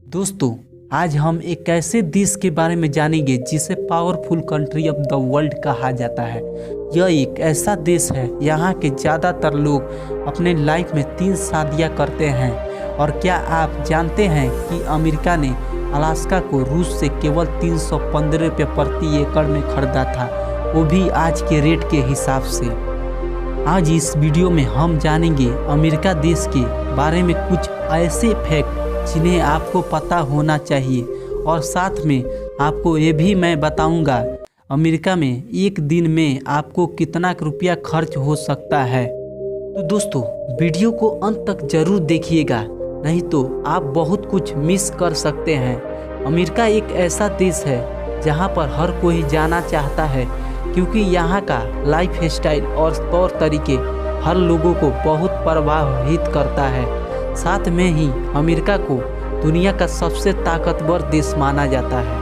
दोस्तों, आज हम एक ऐसे देश के बारे में जानेंगे जिसे powerful country of the world कहा जाता है। यह एक ऐसा देश है यहाँ के ज़्यादातर लोग अपने लाइफ में 3 शादियाँ करते हैं। और क्या आप जानते हैं कि अमेरिका ने अलास्का को रूस से केवल 315 रुपये प्रति एकड़ में खरीदा था, वो भी आज के रेट के हिसाब से। आज इस वीडियो में हम जानेंगे अमेरिका देश के बारे में कुछ ऐसे फैक्ट जिन्हें आपको पता होना चाहिए, और साथ में आपको ये भी मैं बताऊंगा अमेरिका में एक दिन में आपको कितना रुपया खर्च हो सकता है। तो दोस्तों, वीडियो को अंत तक जरूर देखिएगा, नहीं तो आप बहुत कुछ मिस कर सकते हैं। अमेरिका एक ऐसा देश है जहां पर हर कोई जाना चाहता है, क्योंकि यहाँ का लाइफ स्टाइल और तौर तरीके हर लोगों को बहुत प्रभावित करता है। साथ में ही अमेरिका को दुनिया का सबसे ताकतवर देश माना जाता है।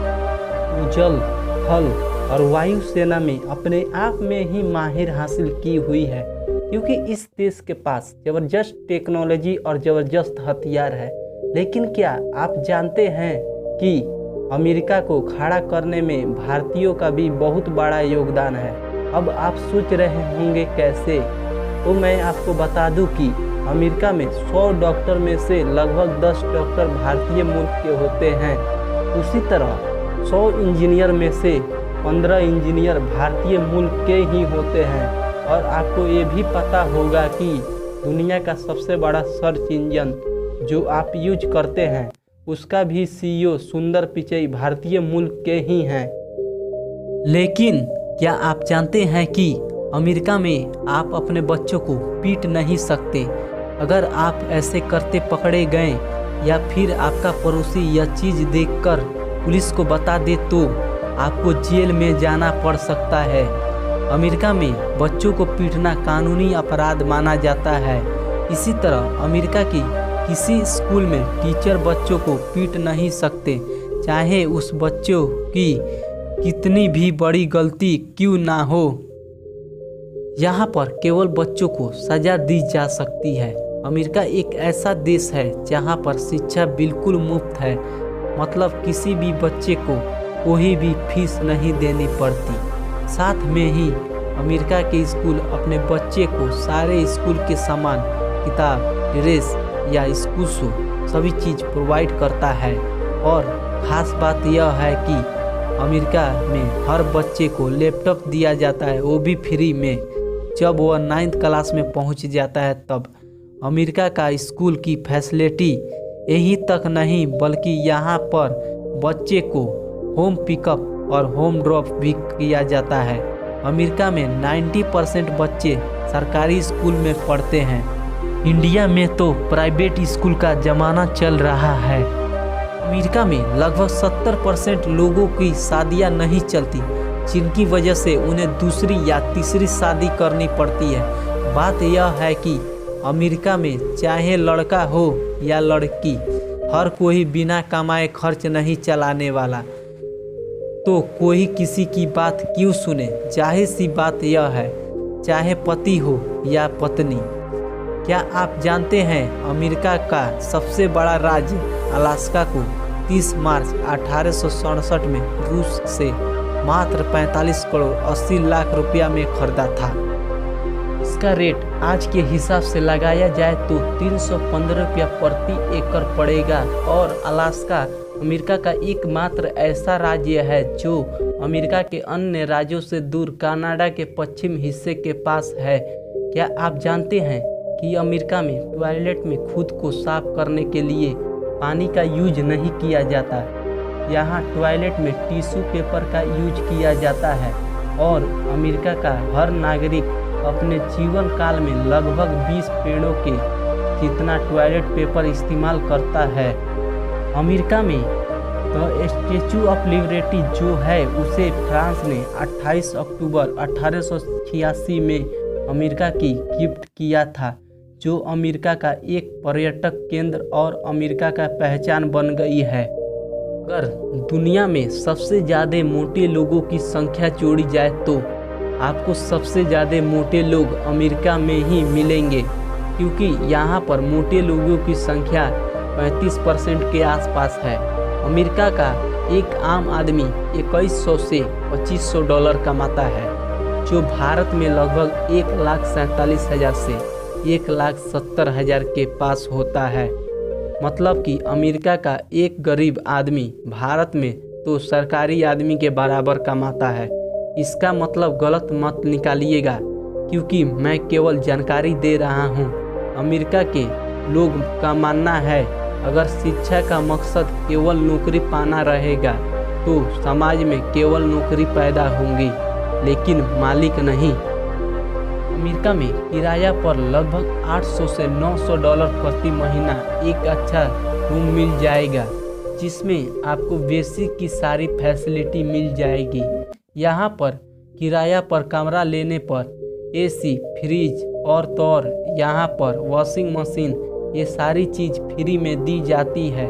वो जल, थल और वायु सेना में अपने आप में ही माहिर हासिल की हुई है, क्योंकि इस देश के पास ज़बरदस्त टेक्नोलॉजी और ज़बरदस्त हथियार है। लेकिन क्या आप जानते हैं कि अमेरिका को खड़ा करने में भारतीयों का भी बहुत बड़ा योगदान है। अब आप सोच रहे होंगे कैसे, तो मैं आपको बता दूं कि अमेरिका में 100 डॉक्टर में से लगभग 10 डॉक्टर भारतीय मूल के होते हैं। उसी तरह 100 इंजीनियर में से 15 इंजीनियर भारतीय मूल के ही होते हैं। और आपको ये भी पता होगा कि दुनिया का सबसे बड़ा सर्च इंजन जो आप यूज करते हैं, उसका भी सीईओ सुंदर पिचई भारतीय मूल के ही हैं। लेकिन क्या आप जानते हैं कि अमेरिका में आप अपने बच्चों को पीट नहीं सकते। अगर आप ऐसे करते पकड़े गए या फिर आपका पड़ोसी यह चीज़ देखकर पुलिस को बता दे तो आपको जेल में जाना पड़ सकता है। अमेरिका में बच्चों को पीटना कानूनी अपराध माना जाता है। इसी तरह अमेरिका की किसी स्कूल में टीचर बच्चों को पीट नहीं सकते, चाहे उस बच्चों की कितनी भी बड़ी गलती क्यों ना हो। यहाँ पर केवल बच्चों को सज़ा दी जा सकती है। अमेरिका एक ऐसा देश है जहाँ पर शिक्षा बिल्कुल मुफ्त है, मतलब किसी भी बच्चे को कोई भी फीस नहीं देनी पड़ती। साथ में ही अमेरिका के स्कूल अपने बच्चे को सारे स्कूल के सामान, किताब, ड्रेस या स्कूल शू सभी चीज़ प्रोवाइड करता है। और ख़ास बात यह है कि अमेरिका में हर बच्चे को लैपटॉप दिया जाता है, वो भी फ्री में, जब वह 9th क्लास में पहुंच जाता है तब। अमेरिका का स्कूल की फैसिलिटी यही तक नहीं, बल्कि यहाँ पर बच्चे को होम पिकअप और होम ड्रॉप भी किया जाता है। अमेरिका में 90% बच्चे सरकारी स्कूल में पढ़ते हैं। इंडिया में तो प्राइवेट स्कूल का ज़माना चल रहा है। अमेरिका में लगभग 70% लोगों की शादियाँ नहीं चलती, जिनकी वजह से उन्हें दूसरी या तीसरी शादी करनी पड़ती है। बात यह है कि अमेरिका में चाहे लड़का हो या लड़की, हर कोई बिना कमाए खर्च नहीं चलाने वाला, तो कोई किसी की बात क्यों सुने। जाहिर सी बात यह है, चाहे पति हो या पत्नी। क्या आप जानते हैं अमेरिका का सबसे बड़ा राज्य अलास्का को 30 मार्च 1867 में रूस से मात्र 45 करोड़ 80 लाख रुपया में खरीदा था। इसका रेट आज के हिसाब से लगाया जाए तो 315 रुपया प्रति एकड़ पड़ेगा। और अलास्का अमेरिका का एकमात्र ऐसा राज्य है जो अमेरिका के अन्य राज्यों से दूर कनाडा के पश्चिम हिस्से के पास है। क्या आप जानते हैं कि अमेरिका में टॉयलेट में खुद को साफ करने के लिए पानी का यूज नहीं किया जाता। यहाँ टॉयलेट में टिश्यू पेपर का यूज किया जाता है। और अमेरिका का हर नागरिक अपने जीवन काल में लगभग 20 पेड़ों के जितना टॉयलेट पेपर इस्तेमाल करता है। अमेरिका में द स्टैचू ऑफ लिबर्टी जो है, उसे फ्रांस ने 28 अक्टूबर 1886 में अमेरिका की गिफ्ट किया था, जो अमेरिका का एक पर्यटक केंद्र और अमेरिका का पहचान बन गई है। अगर दुनिया में सबसे ज़्यादा मोटे लोगों की संख्या जोड़ी जाए तो आपको सबसे ज़्यादा मोटे लोग अमेरिका में ही मिलेंगे, क्योंकि यहाँ पर मोटे लोगों की संख्या 35% के आसपास है। अमेरिका का एक आम आदमी 2100 से 2500 डॉलर कमाता है, जो भारत में लगभग 1,47,000 से 1,70,000 के पास होता है। मतलब कि अमेरिका का एक गरीब आदमी भारत में तो सरकारी आदमी के बराबर कमाता है। इसका मतलब गलत मत निकालिएगा, क्योंकि मैं केवल जानकारी दे रहा हूँ। अमेरिका के लोग का मानना है अगर शिक्षा का मकसद केवल नौकरी पाना रहेगा तो समाज में केवल नौकरी पैदा होंगी, लेकिन मालिक नहीं। अमेरिका में किराया पर लगभग 800 से 900 डॉलर प्रति महीना एक अच्छा रूम मिल जाएगा, जिसमें आपको बेसिक की सारी फैसिलिटी मिल जाएगी। यहाँ पर किराया पर कमरा लेने पर एसी, फ्रिज और यहाँ पर वॉशिंग मशीन, ये सारी चीज़ फ्री में दी जाती है।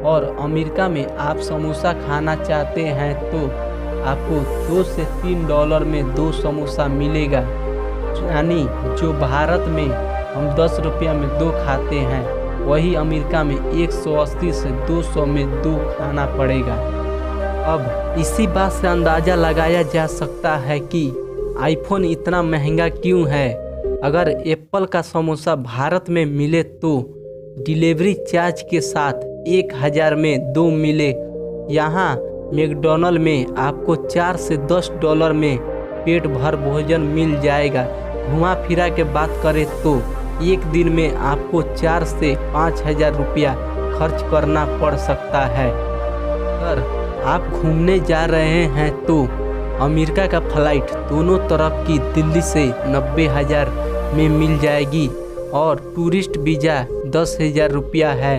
और अमेरिका में आप समोसा खाना चाहते हैं तो आपको 2 से 3 डॉलर में 2 समोसा मिलेगा, यानी जो भारत में हम 10 रुपया में 2 खाते हैं, वही अमेरिका में 180 से 200 में 2 खाना पड़ेगा। अब इसी बात से अंदाज़ा लगाया जा सकता है कि आईफोन इतना महंगा क्यों है। अगर एप्पल का समोसा भारत में मिले तो डिलीवरी चार्ज के साथ 1000 में 2 मिले। यहाँ मैकडॉनल्ड में आपको 4 से 10 डॉलर में पेट भर भोजन मिल जाएगा। घुमा फिरा के बात करें तो एक दिन में आपको 4 से 5,000 रुपया खर्च करना पड़ सकता है। अगर आप घूमने जा रहे हैं तो अमेरिका का फ्लाइट दोनों तरफ की दिल्ली से 90,000 में मिल जाएगी और टूरिस्ट वीज़ा 10,000 रुपया है।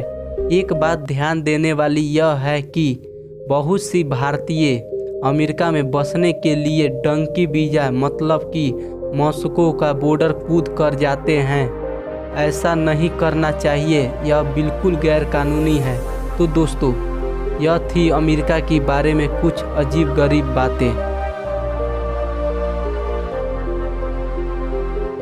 एक बात ध्यान देने वाली यह है कि बहुत सी भारतीय अमेरिका में बसने के लिए डंकी वीज़ा मतलब कि मॉस्को का बॉर्डर कूद कर जाते हैं। ऐसा नहीं करना चाहिए, यह बिल्कुल गैरकानूनी है। तो दोस्तों, यह थी अमेरिका के बारे में कुछ अजीब गरीब बातें।